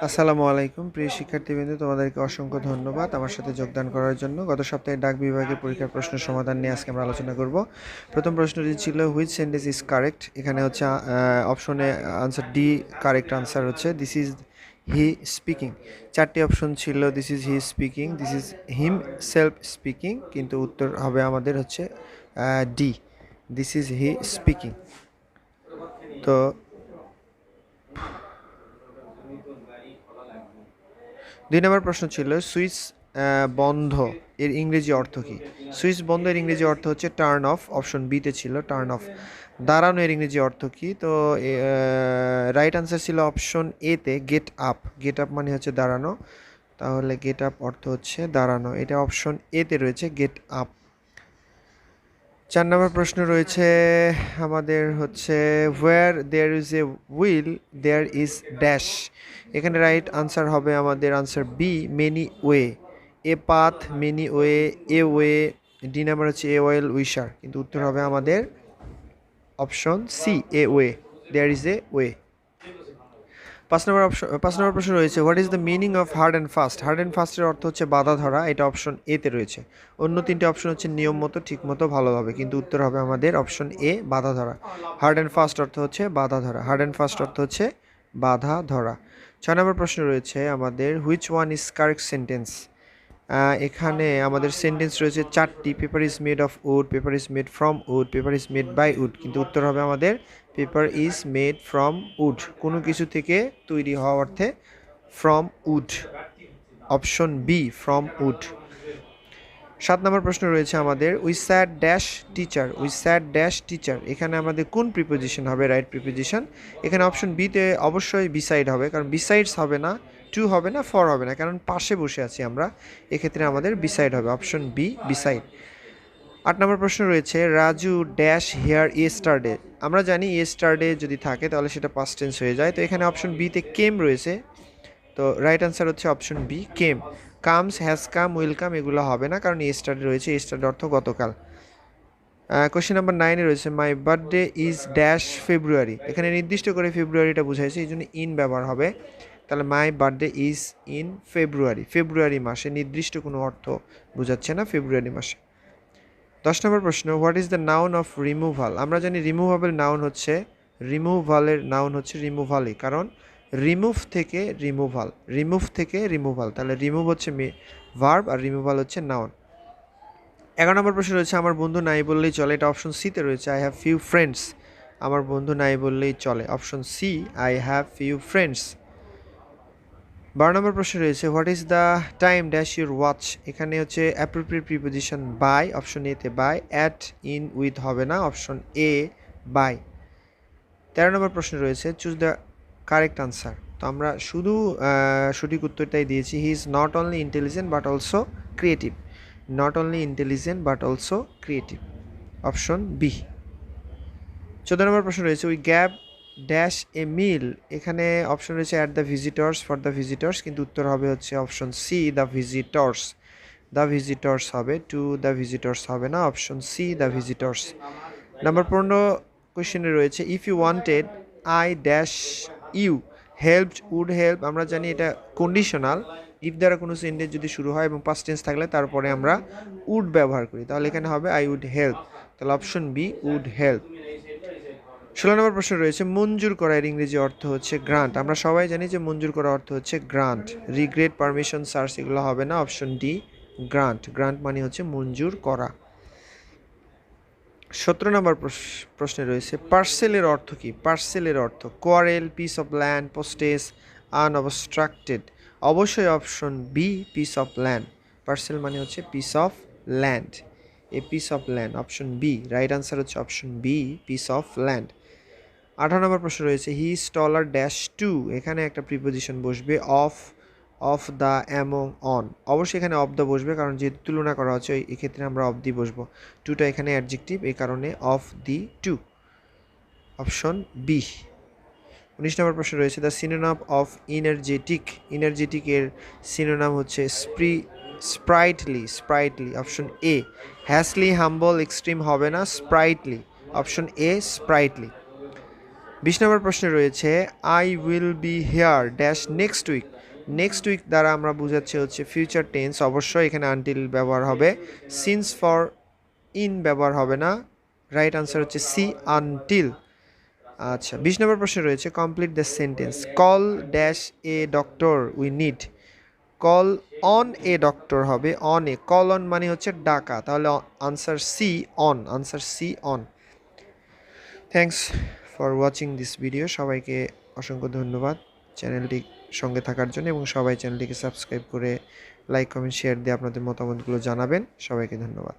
আসসালামু আলাইকুম প্রিয় শিক্ষার্থীবৃন্দ, তোমাদেরকে অসংখ্য ধন্যবাদ আমার সাথে যোগদান করার জন্য। গত সপ্তাহে ডাক বিভাগের পরীক্ষার প্রশ্ন সমাধান নিয়ে আজকে আমরা আলোচনা করব। প্রথম প্রশ্নটি ছিল হুইচ সেন্টেন্স ইজ কারেক্ট। এখানে হচ্ছে অপশনে আনসার ডি কারেক্ট আনসার হচ্ছে দিস ইজ হি স্পিকিং। চারটি অপশন ছিল this is he speaking, this is him self speaking, কিন্তু উত্তর হবে আমাদের হচ্ছে D, this is he speaking. তো 2 নম্বর প্রশ্ন ছিল সুইচ বন্ধ এর ইংরেজি অর্থ কি। সুইচ বন্ধ এর ইংরেজি অর্থ হচ্ছে টার্ন অফ, অপশন বিতে ছিল টার্ন অফ। দাঁড়ানো এর ইংরেজি অর্থ কি, তো রাইট আনসার ছিল অপশন এতে গেট আপ। গেট আপ মানে হচ্ছে দাঁড়ানো, তাহলে গেট আপ অর্থ হচ্ছে দাঁড়ানো, এটা অপশন এতে রয়েছে গেট আপ। 4 নম্বর প্রশ্ন রয়েছে আমাদের হচ্ছে where there is a will there is dash. এখানে রাইট আনসার হবে আমাদের answer be many way. A path, many way, a way. D number হচ্ছে এ ওয়েল উইশার, কিন্তু উত্তর হবে আমাদের option C a way, there is a way. 5 নম্বর প্রশ্ন রয়েছে what is the meaning of hard and fast. Hard and ফাস্টের অর্থ হচ্ছে বাধা ধরা, এটা অপশন এতে রয়েছে। অন্য 3টে অপশন হচ্ছে নিয়ম মতো, ঠিক মতো, ভালোভাবে, কিন্তু উত্তর হবে আমাদের অপশন এ বাধা ধরা। হার্ড অ্যান্ড ফাস্ট অর্থ হচ্ছে বাধা ধরা, হার্ড অ্যান্ড ফাস্ট অর্থ হচ্ছে বাধা ধরা। 6 নম্বর প্রশ্ন রয়েছে আমাদের which one is correct sentence. এখানে আমাদের সেন্টেন্স রয়েছে 4টি। Paper is made of wood, paper is made from wood, paper is made by wood, কিন্তু উত্তর হবে আমাদের paper is made from wood, কোনো কিছু থেকে তৈরি হওয়া অর্থে from wood, option B from wood. 7 নম্বর প্রশ্ন রয়েছে আমাদের we said dash teacher, we said dash teacher. এখানে আমাদের কোন প্রিপোজিশন হবে রাইট প্রিপোজিশন। এখানে অপশন বিতে অবশ্যই বিসাইড হবে, কারণ বিসাইডস হবে না, টু হবে না, ফর হবে না, কারণ পাশে বসে আছি আমরা, এক্ষেত্রে আমাদের বিসাইড হবে, অপশন বি বিসাইড। 8 নম্বর প্রশ্ন রয়েছে রাজু ড্যাশ হেয়ার ইয়েস্টারডে। আমরা জানি ইয়েস্টারডে যদি থাকে তাহলে সেটা পাস্ট টেন্স হয়ে যায়, তো এখানে অপশন বিতে কেম রয়েছে, তো রাইট আনসার হচ্ছে option B came. Comes, has come, will come এগুলো হবে না, কারণ ইয়েস্টারডে রয়েছে, ইয়েস্টারডে অর্থ গতকাল। কোশ্চেন নাম্বার 9-এ রয়েছে মাই বার্থডে ইজ ড্যাশ ফেব্রুয়ারি। এখানে নির্দিষ্ট করে ফেব্রুয়ারিটা বুঝাইছে, এই জন্য ইন ব্যবহার হবে, তাহলে my birthday is in February, ফেব্রুয়ারি মাসে, নির্দিষ্ট কোনো অর্থ বোঝাচ্ছে না, ফেব্রুয়ারি মাসে। 10 নম্বর প্রশ্ন what is the noun of removal. আমরা জানি রিমুভাবের নাউন হচ্ছে, রিমুভালের নাউন হচ্ছে রিমুভালই, কারণ রিমুভ থেকে রিমুভাল, রিমুভ থেকে রিমুভাল, তাহলে রিমুভ হচ্ছে ভার্ব আর রিমুভাল হচ্ছে নাউন। 11 নম্বর প্রশ্ন রয়েছে আমার বন্ধু নাই বললেই চলে, এটা অপশন সিতে রয়েছে আই হ্যাভ ফিউ ফ্রেন্ডস। আমার বন্ধু নাই বললেই চলে, option C I have few friends. 12 নম্বর প্রশ্ন রয়েছে what is the time dash your watch. এখানে হচ্ছে অ্যাপ্রোপ্রিয়েট প্রিপোজিশন বাই, অপশন এতে বাই, অ্যাট, ইন, উইথ হবে না, অপশন এ বাই। 13 নম্বর প্রশ্ন রয়েছে চুজ দ্য কারেক্ট আনসার। তো আমরা শুধু সঠিক উত্তরটাই দিয়েছি, he is not only intelligent but also creative, not only intelligent but also creative, option B. 14 নম্বর প্রশ্ন রয়েছে we gave dash a meal. এখানে অপশন রয়েছে at the visitors, for the visitors, কিন্তু উত্তর হবে হচ্ছে option C the visitors, the visitors হবে, টু দ্য ভিজিটর্স হবে না, option C the visitors. Number 15 কোয়েশ্চেনে রয়েছে if you wanted I dash you helped would help. আমরা জানি এটা কন্ডিশনাল, ইফ দ্বারা কোনো সেন্টেন্স যদি শুরু হয় এবং পাস্ট টেন্স থাকলে তারপরে আমরা উড ব্যবহার করি, তাহলে এখানে হবে আই উড হেল্প, তাহলে অপশন বি উড হেল্প। 16 নম্বর প্রশ্ন রয়েছে মঞ্জুর করা এর ইংরেজি অর্থ হচ্ছে গ্রান্ট। আমরা সবাই জানি যে মঞ্জুর করা অর্থ হচ্ছে গ্রান্ট, রিগ্রেট, পারমিশন, সার্চ এগুলো হবে না, অপশন ডি গ্রান্ট, গ্রান্ট মানে হচ্ছে মঞ্জুর করা। 17 নম্বর প্রশ্নে রয়েছে পার্সেলের অর্থ কি। পার্সেলের অর্থ quarrel, piece of land, postage, unobstructed, অবশ্যই option B piece of land, parcel মানে হচ্ছে piece of land, a piece of land, option B right answer হচ্ছে option B piece of land. 18 নম্বর প্রশ্ন রয়েছে he is taller dash to. এখানে একটা preposition বসবে of, of the, among, on, অবশ্যই এখানে অফ দ্য বসবে, কারণ যেহেতু তুলনা করা হচ্ছে এক্ষেত্রে আমরা অফ দি বসবো, টুটা এখানে অ্যাডজেক্টিভ, এই কারণে of the two, option B. 19 নম্বর প্রশ্ন রয়েছে দ্য সিনোনাম অফ ইনার্জেটিক। ইনার্জেটিক এর সিনোনাম হচ্ছে sprightly, sprightly, option A. Hastily, humble, extreme হবে না, স্প্রাইটলি, অপশন এ স্প্রাইটলি। 20 নম্বর প্রশ্নে রয়েছে I will be here dash next week. Next week দ্বারা আমরা বুঝাচ্ছি হচ্ছে ফিউচার টেন্স, অবশ্যই এখানে আনটিল ব্যবহার হবে, সিন্স ফর ইন ব্যবহার হবে না। রাইট আনসার হচ্ছে সি, আনটিল। আচ্ছা, 20 নম্বর প্রশ্নে রয়েছে complete the sentence. Call dash a doctor we need. Call on a doctor হবে, অন এ, কল অন মানে হচ্ছে ডাকা, তাহলে answer C, on, answer C, on. Thanks for watching this video. সবাইকে অসংখ্য ধন্যবাদ চ্যানেলটি সঙ্গে থাকার জন্য, এবং সবাই চ্যানেলটিকে সাবস্ক্রাইব করে লাইক কমেন্ট শেয়ার দিয়ে আপনাদের মতামতগুলো জানাবেন। সবাইকে ধন্যবাদ।